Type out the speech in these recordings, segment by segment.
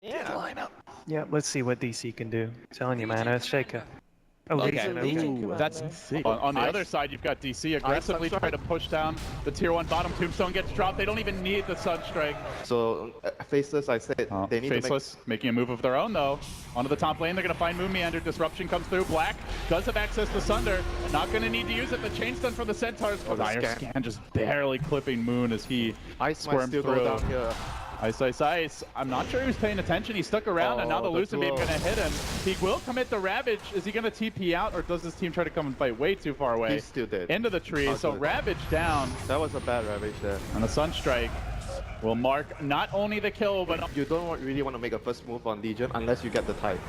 Yeah. lineup. Yeah, let's see what DC can do. telling you, man, Earthshaker. Oh, Okay. Legion. Ooh, that's sick. On the other side, you've got DC aggressively trying to push down the tier 1 bottom. Tombstone gets dropped. They don't even need the Sunstrike. So, Faceless, I said, they need Faceless making a move of their own, though. Onto the top lane, they're going to find Moon Meander. Disruption comes through. Black does have access to Sunder. Not going to need to use it. The chain stun from the Centaurs. Oh, Dire Scan just barely clipping Moon as he squirms through. Go down here. Ice, ice, ice. I'm not sure he was paying attention. He stuck around, and now the Lucid Beam going to hit him. He will commit the Ravage. Is he going to TP out, or does this team try to come and fight way too far away? He's still dead. Into the tree, so Ravage down. That was a bad Ravage there. And a Sunstrike will mark not only the kill, but... You don't really want to make a first move on Legion unless you get the tide.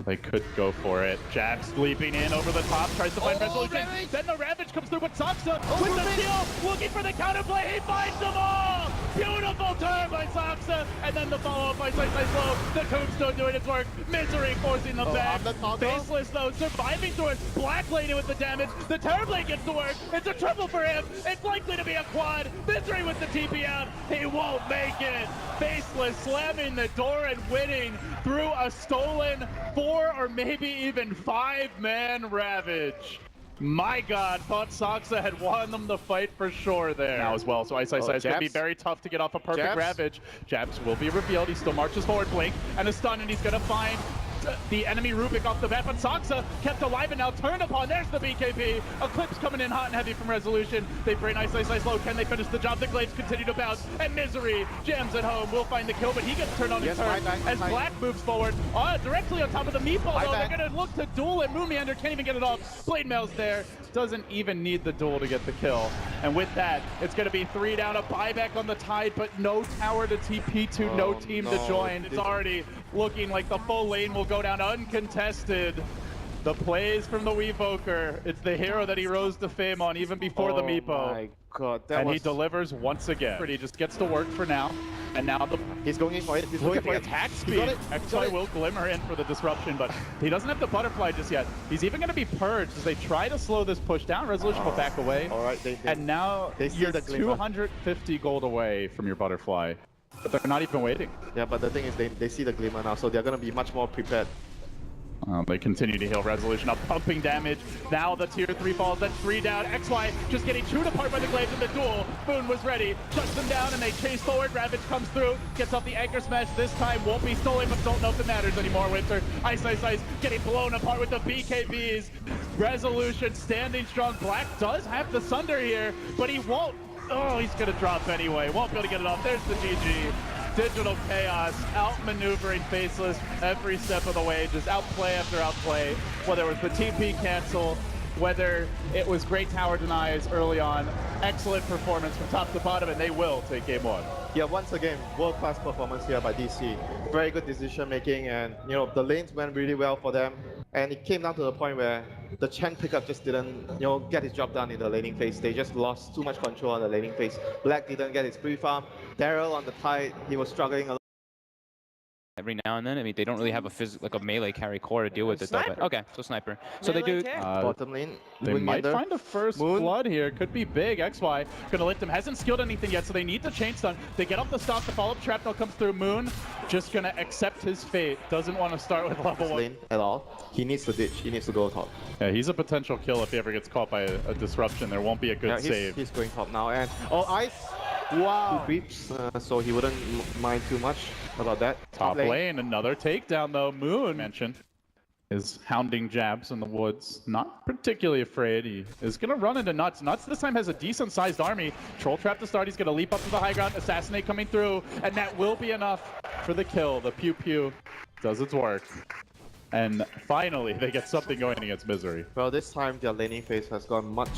They could go for it. Jabs leaping in over the top, tries to find resolution. Ravage. Then the Ravage comes through, but Soxa with the steal, looking for the counterplay. He finds them all! Beautiful turn by Soxa, and then the follow-up by Slow. The Tombstone doing its work. Misery forcing them back. Faceless, though, surviving through it. Black Lady with the damage. The Terrorblade gets to work. It's a triple for him. It's likely to be a quad. Misery with the TP out. He won't make it. Faceless slamming the door and winning through a stolen 4 or maybe even 5-man Ravage. My God, thought Soxa had won them the fight for sure there. Now as well, so Ice is going to be very tough to get off a perfect Ravage. Jabs will be revealed. He still marches forward, Blink, and a stun, and he's going to find the enemy Rubik off the bat, but Soxa kept alive and now turned upon. There's the BKB. Eclipse coming in hot and heavy from Resolution. They bring Ice Low. Can they finish the job? The Glaives continue to bounce, and Misery jams at home. Will find the kill, but he gets turned on his turn as Black moves forward. Directly on top of the meatball, though. They're going to look to duel, and Moon Meander can't even get it off. Blade Mail's there. Doesn't even need the duel to get the kill. And with that, it's going to be 3 down, a buyback on the Tide, but no tower to TP to, no team to join. It's already looking like the full lane will go down uncontested. The plays from the Weevoker. It's the hero that he rose to fame on even before the Meepo. Oh my God, he delivers once again. He just gets to work for now. And now he's going in for it. He's looking for attack speed. XY will glimmer in for the disruption, but he doesn't have the butterfly just yet. He's even going to be purged as they try to slow this push down. Resolution will back away. All right, and now you're 250 gold away from your butterfly. But they're not even waiting. Yeah, but the thing is they see the glimmer now, so they're going to be much more prepared. They continue to heal Resolution up, pumping damage. Now the tier 3 falls, then 3 down. XY just getting chewed apart by the Glaives in the duel. Boone was ready, shuts them down, and they chase forward. Ravage comes through, gets off the anchor smash. This time won't be stolen, but don't know if it matters anymore, Winter. Ice getting blown apart with the BKBs. Resolution standing strong. Black does have the Sunder here, but he won't. Oh, he's gonna drop anyway. Won't be able to get it off. There's the GG. Digital Chaos, outmaneuvering Faceless every step of the way, just outplay after outplay. Whether it was the TP cancel, whether it was great tower denies early on, excellent performance from top to bottom, and they will take game 1. Yeah, once again, world-class performance here by DC. Very good decision making, and you know the lanes went really well for them. And it came down to the point where the Chen pickup just didn't, get his job done in the laning phase. They just lost too much control on the laning phase. Black didn't get his pre-farm. Daryl on the Tide, he was struggling a lot. Every now and then, I mean, they don't really have a melee carry core to deal with it. But okay, so sniper. So they do. Bottom lane. They might find a first blood here. Could be big. XY gonna lift him. Hasn't skilled anything yet, so they need the chain stun. They get off the stop. The follow-up shrapnel comes through. Moon just gonna accept his fate. Doesn't want to start with level 1 lane at all. He needs to ditch. He needs to go top. Yeah, he's a potential kill if he ever gets caught by a disruption. There won't be a good save. He's going top now, and Ice. Wow. 2 creeps, so he wouldn't mind too much about that. Top lane, another takedown though. Moon mentioned is hounding Jabs in the woods. Not particularly afraid. He is going to run into Nuts. Nuts this time has a decent sized army. Troll trap to start. He's going to leap up to the high ground. Assassinate coming through, and that will be enough for the kill. The pew pew does its work. And finally, they get something going against Misery. Well, this time their laning phase has gone much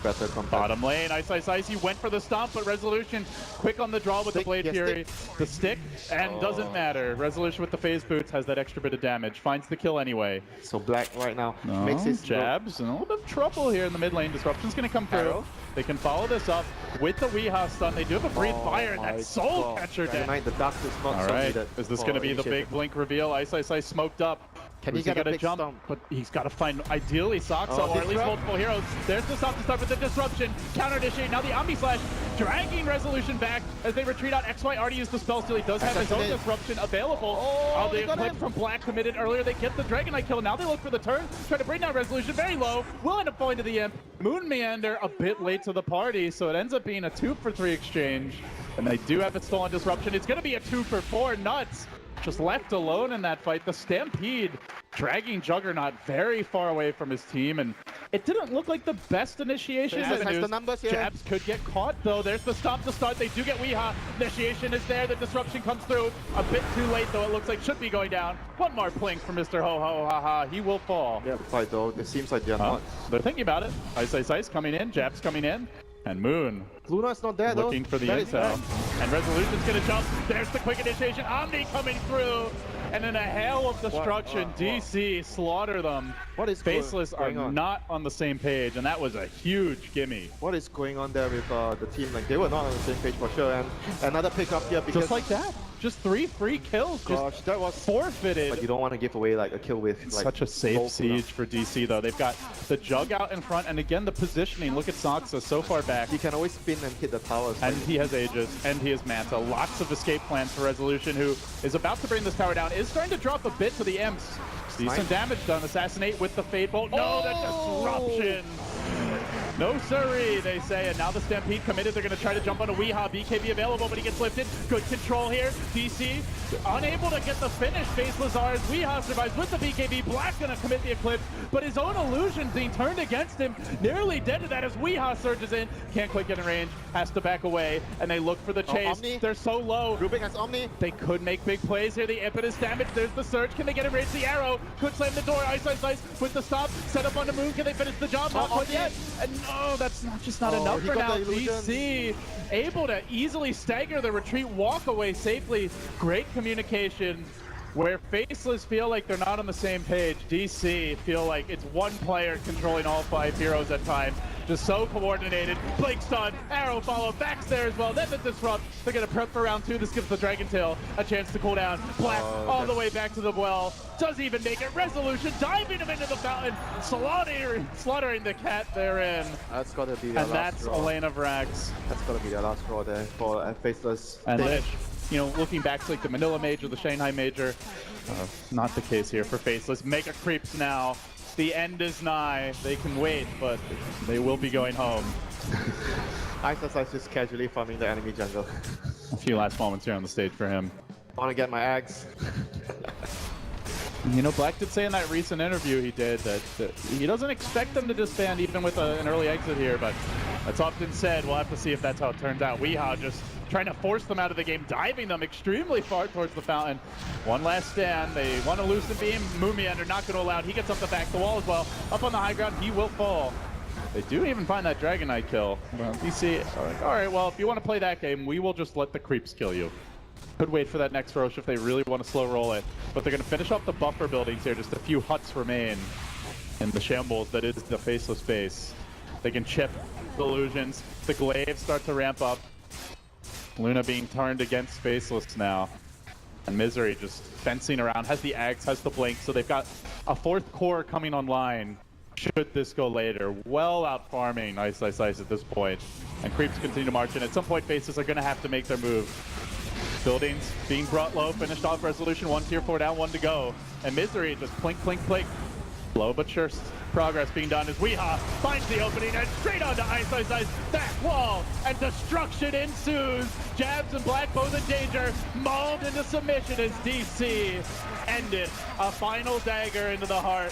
better compared. Bottom lane, Ice. He went for the stomp, but Resolution quick on the draw with the Blade Fury. The stick, and doesn't matter. Resolution with the phase boots has that extra bit of damage. Finds the kill anyway. So Black right now makes his Jabs, and a little bit of trouble here in the mid lane. Disruption's going to come through. They can follow this up with the Weeha stun. They do have a Breathe Fire, and that Soul Catcher dead. The Dark is not All right, is this going to be the big Blink reveal? Ice smoked up. Can he Who's get a gonna big jump? stomp? But he's got to find, ideally, Soxa, or at least disrupt. multiple heroes. There's the stop to start with the disruption. Counter initiate. Now the Omni Slash dragging Resolution back as they retreat out. XY already used the spell steal. He does have his own disruption available. Oh, The they got clip him. from Black committed earlier. They get the Dragon Knight kill. Now they look for the turn. Try to bring down Resolution. Very low. Will end up falling to the Imp. Moon Meander a bit late to the party, so it ends up being a 2-for-3 exchange. And they do have it stolen disruption. It's going to be a 2-for-4. Nuts just left alone in that fight. The Stampede dragging Juggernaut very far away from his team, and it didn't look like the best initiation. Faceless has the numbers here. Jabs could get caught though. There's the stop to start. They do get Weeha. Initiation is there. The disruption comes through. A bit too late though. It looks like should be going down. One more plink for Mr. Ho Ho Ha Ha. He will fall. Yeah, fight though. It seems like they're not. They're thinking about it. Ice Ice Ice coming in. Jabs coming in. And Moon Luna's not there though. looking for the That is intel. bad. And Resolution's gonna jump. There's the quick initiation. Omni coming through. And in a hail of destruction, DC slaughter them. What is Faceless are going on? not on the same page, and that was a huge gimme. What is going on there with the team? Like they were not on the same page for sure. And another pickup here because Just like that. Just 3 free kills. gosh, Just that was. forfeited. But you don't want to give away like a kill with like Such a safe low cooldown. siege for DC though. They've got the Jug out in front, and again the positioning. Look at Soxa so far back. He can always spin and hit the towers. And he has Aegis, and he has Manta. Lots of escape plans for Resolution, who is about to bring this tower down. Is starting to drop a bit to the Imps. Decent Nice. damage done. Assassinate with the Fade Bolt. No, the disruption. No siree, they say, and now the Stampede committed. They're going to try to jump on a Weeha. BKB available, but he gets lifted. Good control here. DC unable to get the finish. Faceless Ours. Weeha survives with the BKB. Black going to commit the Eclipse, but his own illusions being turned against him. Nearly dead to that as Weeha surges in. Can't quite get in range. Has to back away, and they look for the chase. Omni. They're so low. Rubik has Omni. They could make big plays here. The impetus damage. There's the surge. Can they get in range? The arrow could slam the door. Ice Ice Ice with the stop. Set up on the moon. Can they finish the job? Not quite yet. And no, that's not enough he for got now. the illusions. DC able to easily stagger the retreat, walk away safely. Great communication. Where Faceless feel like they're not on the same page, DC feel like it's one player controlling all 5 heroes at times. Just so coordinated. Blink stun, arrow follow, backs there as well. Then the disrupt. They're going to prep for round 2. This gives the Dragon Tail a chance to cool down. Black all the way back to the well. Does even make it. Resolution diving him into the fountain. Slaughtering the cat therein. That's gotta be their And last that's draw. Elena Vrax. That's gotta be their last draw there for Faceless. And Lich, you know, looking back to like the Manila Major, the Shanghai Major, not the case here for Faceless. Mega creeps now. The end is nigh. They can wait, but they will be going home. Ice Ice Ice just casually farming the enemy jungle. A few last moments here on the stage for him. I wanna get my eggs. You know, Black did say in that recent interview he did that he doesn't expect them to disband even with an early exit here, but that's often said. We'll have to see if that's how it turns out. Weeha just trying to force them out of the game, diving them extremely far towards the fountain. One last stand. They want to loosen beam. Moomiander not going to allow it. He gets up the back of the wall as well. Up on the high ground, he will fall. They do even find that Dragon Knight kill. Well, DC, all right, well, if you want to play that game, we will just let the creeps kill you. Could wait for that next Roche if they really want to slow roll it. But they're going to finish off the buffer buildings here. Just a few huts remain in the shambles that is the Faceless base. They can chip the illusions. The glaives start to ramp up. Luna being turned against Faceless now. And Misery just fencing around. Has the Axe, has the Blink. So they've got a 4th core coming online. Should this go later. Well out farming Ice Ice Ice at this point. And creeps continue to march in. At some point, Faceless are going to have to make their move. Buildings being brought low, finished off Resolution. 1 tier 4 down, 1 to go. And Misery just plink, plink, plink. Slow but sure progress being done as Weeha finds the opening and straight onto Ice Ice Ice. Back wall and destruction ensues. Jabs and Black both in danger. Mauled into submission as DC ended a final dagger into the heart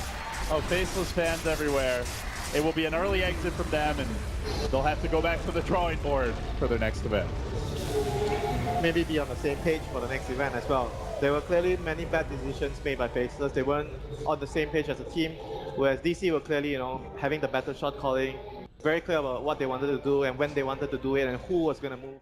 of Faceless fans everywhere. It will be an early exit from them, and they'll have to go back to the drawing board for their next event. Maybe be on the same page for the next event as well. There were clearly many bad decisions made by Faceless. They weren't on the same page as a team, whereas DC were clearly, having the better shot calling, very clear about what they wanted to do and when they wanted to do it and who was going to move.